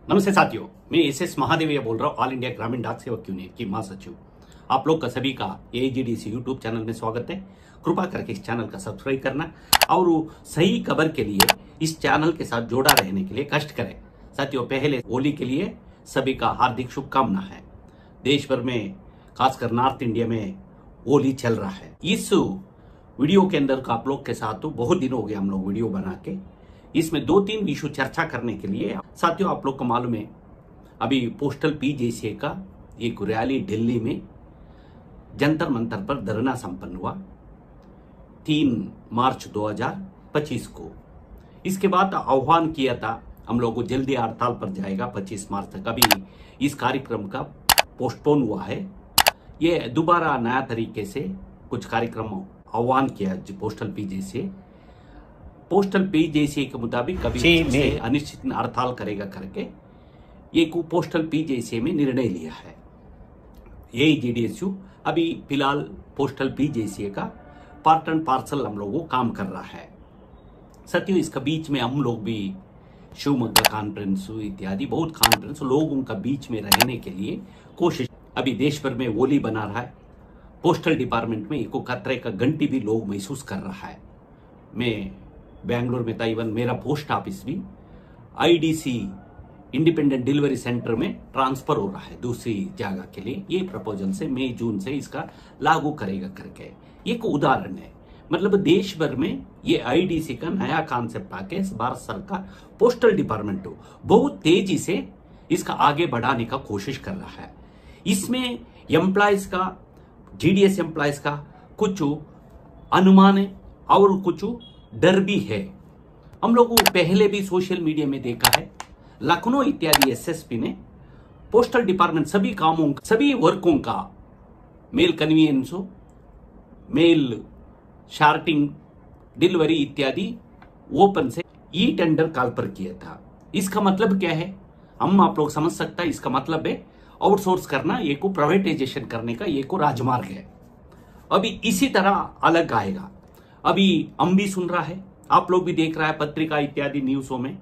नमस्ते साथियों, मैं एस महादेविया बोल रहा हूँ। ऑल इंडिया ग्रामीण डाक सेवक यूनियन की महासचिव। आप लोग का सभी का AIGDC यूट्यूब चैनल में स्वागत है। कृपा करके इस चैनल का सब्सक्राइब करना और सही खबर के लिए इस चैनल के साथ जोड़ा रहने के लिए कष्ट करें। साथियों, पहले होली के लिए सभी का हार्दिक शुभकामना है। देश भर में खासकर नॉर्थ इंडिया में होली चल रहा है। इस वीडियो के अंदर आप लोग के साथ तो बहुत दिन हो गए हम लोग वीडियो बना के, इसमें 2-3 विषय चर्चा करने के लिए। साथियों, आप लोग को मालूम है अभी पोस्टल PJCA का एक रैली दिल्ली में जंतर मंतर पर धरना संपन्न हुआ 3 मार्च 2025 को। इसके बाद आह्वान किया था हम लोग को जल्दी हड़ताल पर जाएगा 25 मार्च तक। अभी इस कार्यक्रम का पोस्टपोन हुआ है। ये दोबारा नया तरीके से कुछ कार्यक्रम आह्वान किया पोस्टल PJCA के मुताबिक कभी अनिश्चित हड़ताल करेगा करके ये पोस्टल PJCA में निर्णय लिया है। AIGDSU अभी फिलहाल पोस्टल PJCA का पार्ट एंड पार्सल हम लोगों को काम कर रहा है। साथियों, इसका बीच में हम लोग भी शिवमोग्गा कॉन्फ्रेंस इत्यादि बहुत कॉन्फ्रेंस लोगों का बीच में रहने के लिए कोशिश अभी देश भर में होली बना रहा है। पोस्टल डिपार्टमेंट में एक खतरे का घंटी भी लोग महसूस कर रहा है। मैं बेंगलुरु में था, इवन मेरा पोस्ट ऑफिस भी IDC इंडिपेंडेंट डिलीवरी सेंटर में ट्रांसफर हो रहा है दूसरी जगह के लिए। ये प्रपोजल से मई जून से इसका लागू करेगा करके एक उदाहरण है। मतलब देश भर में ये IDC का नया कॉन्सेप्ट आके भारत सरकार पोस्टल डिपार्टमेंट बहुत तेजी से इसका आगे बढ़ाने का कोशिश कर रहा है। इसमें एम्प्लॉयज का GDS एम्प्लॉयज का कुछ अनुमान है और कुछ डर भी है। हम लोगों को पहले भी सोशल मीडिया में देखा है, लखनऊ इत्यादि SSP ने पोस्टल डिपार्टमेंट सभी कामों सभी वर्कों का mail convenience mail sorting delivery इत्यादि ओपन से ई टेंडर कॉल पर किया था। इसका मतलब क्या है हम आप लोग समझ सकता है। इसका मतलब है आउटसोर्स करना, ये को प्राइवेटाइजेशन करने का ये को राजमार्ग है। अभी इसी तरह अलग आएगा। अभी हम भी सुन रहा है, आप लोग भी देख रहा है पत्रिका इत्यादि न्यूज़ों में।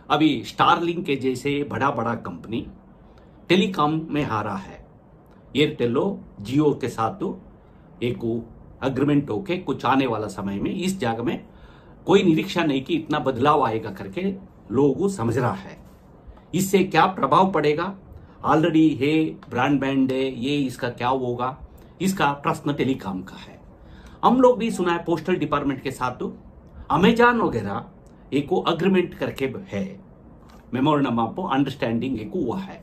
अभी स्टारलिंक के जैसे बड़ा बड़ा कंपनी टेलीकॉम में आ रहा है। एयरटेल जियो के साथ तो एक अग्रीमेंट होके कुछ आने वाला समय में इस जगह में कोई निरीक्षण नहीं कि इतना बदलाव आएगा करके लोग समझ रहा है। इससे क्या प्रभाव पड़ेगा? ऑलरेडी है ब्रॉडबैंड है, ये इसका क्या होगा? इसका प्रश्न टेलीकॉम का है। हम लोग भी सुना है पोस्टल डिपार्टमेंट के साथ तो अमेजॉन वगैरह एक अग्रीमेंट करके है, मेमोरेंडम ऑफ अंडरस्टैंडिंग एक हुआ है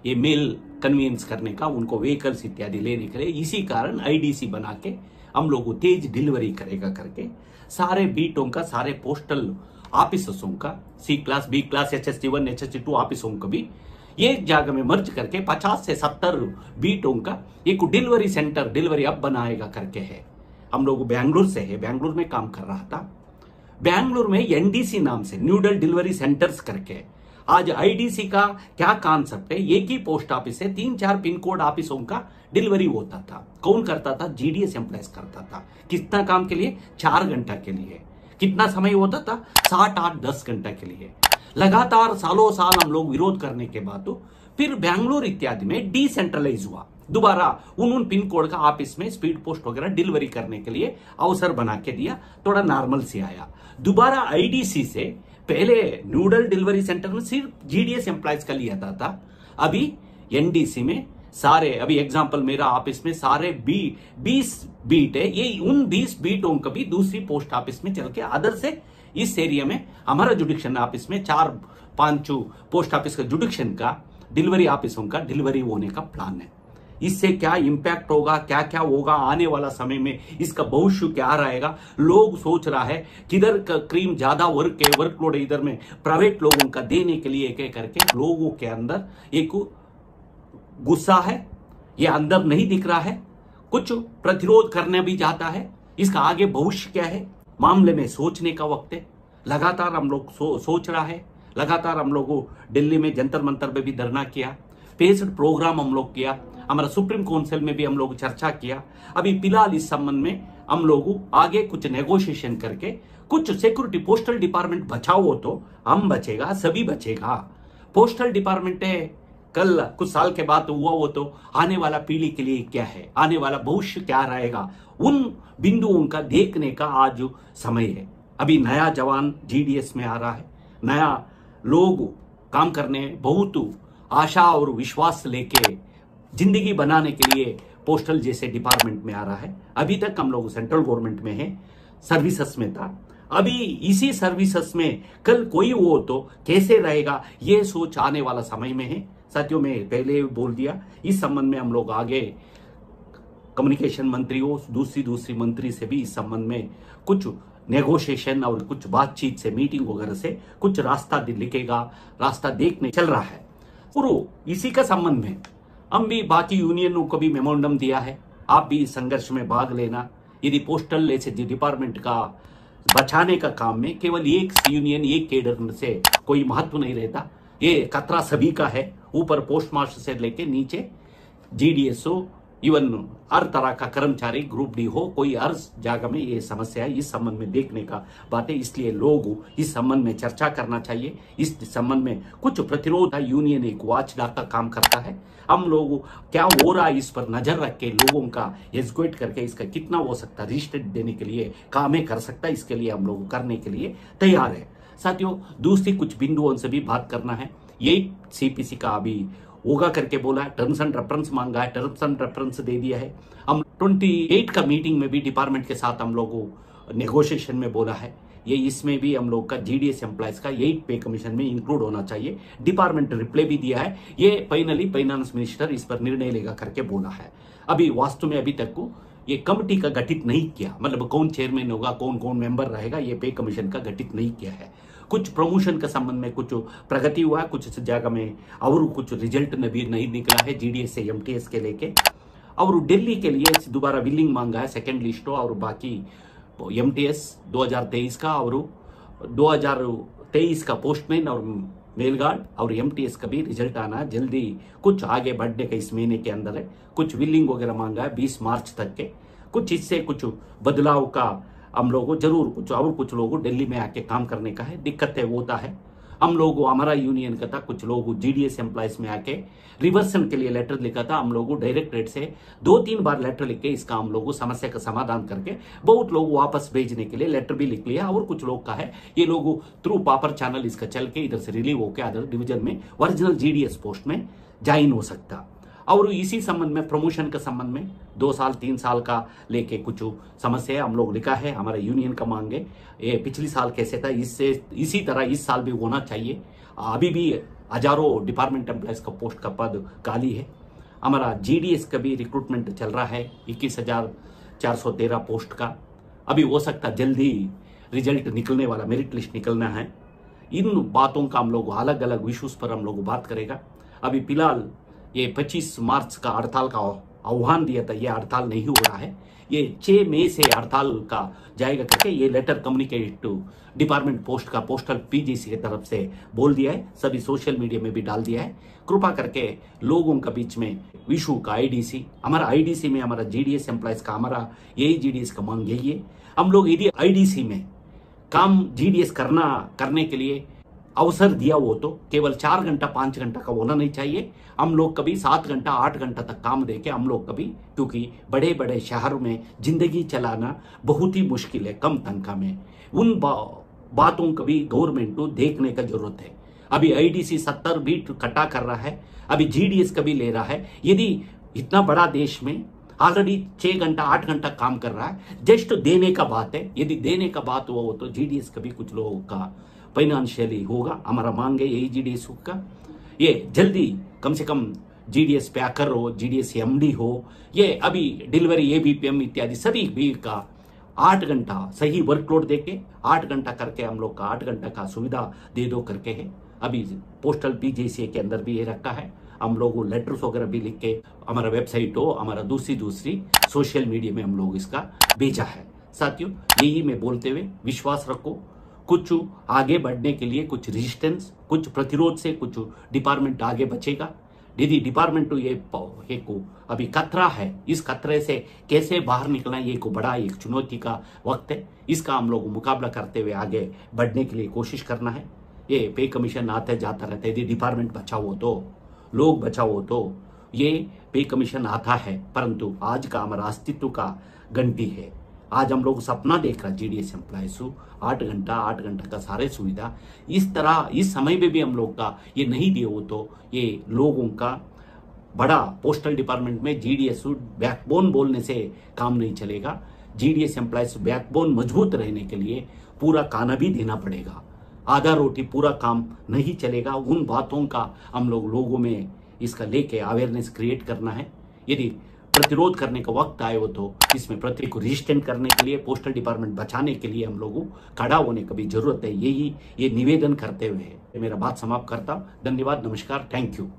ये मेल कन्वीनियंस करने का, उनको व्हीकल्स इत्यादि लेने के लिए। इसी कारण IDC बना के हम लोग को तेज डिलीवरी करेगा करके सारे बीटों का, सारे पोस्टल ऑफिसों का C class B class HST1 HST2 ऑफिसों का भी एक जगह में मर्ज करके 50 से 70 बीटों का एक डिलीवरी सेंटर डिलीवरी अब बनाएगा करके है। हम लोग बेंगलुरु से है, बेंगलुरु में काम कर रहा था। बेंगलुरु में NDC नाम से न्यूडल डिलीवरी सेंटर्स करके आज IDC का क्या कॉन्सेप्ट है, एक ही पोस्ट ऑफिस से 3-4 पिन कोड ऑफिसों का डिलीवरी होता था। कौन करता था? GDS एम्प्लॉयज करता था। कितना काम के लिए? 4 घंटा के लिए। कितना समय होता था? 7-8-10 घंटा के लिए। लगातार सालों साल हम लोग विरोध करने के बाद तो फिर बेंगलुरु इत्यादि में डिसेंट्रलाइज हुआ। दोबारा उन पिन कोड का ऑफिस में स्पीड पोस्ट वगैरह डिलीवरी करने के लिए अवसर बना के दिया, थोड़ा नॉर्मल से आया। दोबारा IDC से पहले न्यूडल डिलीवरी सेंटर में सिर्फ GDS एम्प्लॉयज का लिया था। अभी NDC में सारे, अभी एग्जांपल मेरा ऑफिस में सारे 20 बीट है, ये उन 20 बीटों का भी दूसरी पोस्ट ऑफिस में चल के अदर से इस एरिया में हमारा जुडिक्शन ऑफिस में 4-5 पोस्ट ऑफिस का जुडिक्शन का डिलीवरी ऑफिसों का डिलीवरी होने का प्लान है। इससे क्या इंपैक्ट होगा, क्या क्या होगा आने वाला समय में, इसका भविष्य क्या रहेगा? लोग सोच रहा है किधर का क्रीम ज्यादा वर्कलोड इधर में प्राइवेट लोगों का देने के लिए एक करके लोगों के अंदर एक गुस्सा है, ये अंदर नहीं दिख रहा है। कुछ प्रतिरोध करने भी जाता है। इसका आगे भविष्य क्या है मामले में सोचने का वक्त है। लगातार हम लोग सोच रहा है। लगातार हम लोग दिल्ली में जंतर मंतर में भी धरना किया, पेस्ड प्रोग्राम हम लोग किया, हमारा सुप्रीम काउंसिल में भी हम लोग चर्चा किया। अभी फिलहाल इस संबंध में हम लोग आगे कुछ नेगोशिएशन करके कुछ सिक्योरिटी पोस्टल डिपार्टमेंट बचाओ तो हम बचेगा, सभी बचेगा। पोस्टल डिपार्टमेंट है, कल कुछ साल के बाद हुआ वो तो आने वाला पीढ़ी के लिए क्या है, आने वाला भविष्य क्या रहेगा, उन बिंदुओं का देखने का आज समय है। अभी नया जवान जीडीएस में आ रहा है, नया लोग काम करने बहुत आशा और विश्वास लेके जिंदगी बनाने के लिए पोस्टल जैसे डिपार्टमेंट में आ रहा है। अभी तक हम लोग सेंट्रल गवर्नमेंट में है, सर्विसेस में था, अभी इसी सर्विसेस में कल कोई हो तो कैसे रहेगा, ये सोच आने वाला समय में है। साथियों, मैं पहले बोल दिया, इस संबंध में हम लोग आगे कम्युनिकेशन मंत्री हो, दूसरी मंत्री से भी इस संबंध में कुछ नेगोशिएशन और कुछ बातचीत से, मीटिंग वगैरह से कुछ रास्ता लिखेगा, रास्ता देखने चल रहा है। और इसी का संबंध में हम भी बाकी यूनियनों को भी मेमोरेंडम दिया है, आप भी इस संघर्ष में भाग लेना। यदि पोस्टल ऐसे डिपार्टमेंट का बचाने का काम में केवल एक यूनियन, एक केडर से कोई महत्व नहीं रहता, ये खतरा सभी का है, ऊपर पोस्ट मास्टर से लेके नीचे जीडीएसओ, इवन हर तरह का कर्मचारी, ग्रुप डी हो, कोई हर जगह में ये समस्या है। इस संबंध में देखने का बात है, इसलिए लोग इस संबंध में चर्चा करना चाहिए। इस संबंध में कुछ प्रतिरोध यूनियन एक वॉचडॉग का काम करता है, हम लोग क्या हो रहा है इस पर नजर रख के लोगों का एजुकेट करके इसका कितना हो सकता है रजिस्टर देने के लिए काम कर सकता है, इसके लिए हम लोग करने के लिए तैयार है। साथियों, दूसरी कुछ बिंदुओं से भी बात करना है। यही सीपीसी का अभी होगा करके बोला है, टर्म्स एंड रेफरेंस मांगा है, टर्म्स एंड रेफरेंस दे दिया है। हम 28 का मीटिंग में भी डिपार्टमेंट के साथ हम लोगों नेगोशिएशन में बोला है, ये इसमें भी हम लोग का जीडीएस एम्प्लॉयज का 8 पे कमीशन में इंक्लूड होना चाहिए। डिपार्टमेंट रिप्लाई भी दिया है, ये फाइनली फाइनेंस मिनिस्टर इस पर निर्णय लेगा करके बोला है। अभी वास्तव में अभी तक को ये कमिटी का गठित नहीं किया, मतलब कौन चेयरमैन होगा, कौन कौन मेंबर रहेगा, ये पे कमीशन का गठित नहीं किया है। कुछ प्रमोशन के संबंध में कुछ प्रगति हुआ है, कुछ जगह में और कुछ रिजल्ट भी नहीं निकला है जीडीएस से एमटीएस के लेके। और दिल्ली के लिए दोबारा बिलिंग मांगा है, सेकेंड लिस्ट हो, और बाकी एमटीएस 2023 का और 2023 का पोस्टमैन और मेलगार्ड और एमटीएस का भी रिजल्ट आना जल्दी, कुछ आगे बढ़ने का इस महीने के अंदर है। कुछ बिलिंग वगैरह मांगा है 20 मार्च तक के, कुछ इससे कुछ बदलाव का हम लोगों जरूर कुछ और कुछ लोगों दिल्ली में आके काम करने का है। दिक्कत है होता है, हम लोगों हमारा यूनियन का था, कुछ लोग जीडीएस एम्प्लॉयज में आके रिवर्सन के लिए लेटर लिखा था, हम लोगों डायरेक्टरेट से 2-3 बार लेटर लिख के इसका हम लोगों समस्या का समाधान करके बहुत लोग वापस भेजने के लिए लेटर भी लिख लिया। और कुछ लोग का है ये लोग थ्रू प्रॉपर चैनल इसका चल के इधर से रिलीव होकर अदर डिवीजन में ओरिजिनल जीडीएस पोस्ट में ज्वाइन हो सकता। और इसी संबंध में प्रमोशन के संबंध में 2 साल 3 साल का लेके कुछ समस्या हम लोग लिखा है, हमारा यूनियन का मांगे। ये पिछली साल कैसे था, इससे इसी तरह इस साल भी होना चाहिए। अभी भी हजारों डिपार्टमेंट एम्प्लॉयज का पोस्ट का पद खाली है। हमारा जीडीएस का भी रिक्रूटमेंट चल रहा है 21,413 पोस्ट का। अभी हो सकता जल्दी रिजल्ट निकलने वाला, मेरिट लिस्ट निकलना है। इन बातों का हम लोग अलग अलग इश्यूज पर हम लोग बात करेगा। अभी फिलहाल ये 25 मार्च का हड़ताल का आह्वान दिया था, ये हड़ताल नहीं हो रहा है, ये 6 मई से हड़ताल का जाएगा करके ये लेटर कम्युनिकेट डिपार्टमेंट पोस्ट का पोस्टल पीजीसी की तरफ से बोल दिया है, सभी सोशल मीडिया में भी डाल दिया है। कृपा करके लोगों का बीच में विशु का आईडीसी, हमारा आईडीसी में हमारा जीडीएस एम्प्लॉयज का, हमारा यही जीडीएस का मांग यही है। हम लोग यदि आईडीसी में काम जीडीएस करने के लिए अवसर दिया हो तो केवल 4 घंटा 5 घंटा का होना नहीं चाहिए। हम लोग कभी 7 घंटा 8 घंटा तक काम देके हम लोग कभी, क्योंकि बड़े बड़े शहरों में जिंदगी चलाना बहुत ही मुश्किल है कम तनख्वाह में, उन बातों को भी गवर्नमेंट को देखने का जरूरत है। अभी आईडीसी 70 भी कटा कर रहा है, अभी जीडीएस का भी ले रहा है। यदि इतना बड़ा देश में ऑलरेडी 6 घंटा 8 घंटा काम कर रहा है, जस्ट देने का बात है। यदि देने का बात हुआ हो तो जीडीएस का भी कुछ लोगों का फाइनेंशियली होगा। हमारा मांग है यही जीडीएस का, ये जल्दी कम से कम जीडीएस पैकर हो, जीडीएस एमडी हो, ये अभी डिलीवरी एबीपीएम इत्यादि सभी भी का 8 घंटा सही वर्कलोड देके 8 घंटा करके हम लोग का 8 घंटा का सुविधा दे दो करके है। अभी पोस्टल पीजीसी के अंदर भी ये रखा है, हम लोग लेटर्स वगैरह भी लिख के हमारा वेबसाइट हो, हमारा दूसरी सोशल मीडिया में हम लोग इसका भेजा है। साथियों, यही मैं बोलते हुए विश्वास रखो, कुछ आगे बढ़ने के लिए कुछ रेजिस्टेंस, कुछ प्रतिरोध से कुछ डिपार्टमेंट आगे बचेगा। यदि डिपार्टमेंट ये को अभी खतरा है, इस खतरे से कैसे बाहर निकलना ये को बड़ा एक चुनौती का वक्त है। इसका हम लोग मुकाबला करते हुए आगे बढ़ने के लिए कोशिश करना है। ये पे कमीशन आते जाता रहता है। यदि डिपार्टमेंट बचा हो तो, लोग बचा हो तो ये पे कमीशन आता है, परंतु आज का हमारा अस्तित्व का घंटी है। आज हम लोग सपना देख रहा जीडीएस एम्प्लॉयज 8 घंटा का सारे सुविधा इस तरह इस समय में भी हम लोग का ये नहीं दिए हो तो ये लोगों का बड़ा पोस्टल डिपार्टमेंट में जीडीएस बैकबोन बोलने से काम नहीं चलेगा। जीडीएस एम्प्लॉयज बैकबोन मजबूत रहने के लिए पूरा खाना भी देना पड़ेगा। आधा रोटी पूरा काम नहीं चलेगा। उन बातों का हम लोगों में इसका लेके अवेयरनेस क्रिएट करना है। यदि प्रतिरोध करने का वक्त आए हो तो इसमें प्रतिरोध को रेजिस्टेंट करने के लिए, पोस्टल डिपार्टमेंट बचाने के लिए हम लोगों खड़ा होने की भी जरूरत है। ये निवेदन करते हुए मेरा बात समाप्त करता हूं। धन्यवाद, नमस्कार, थैंक यू।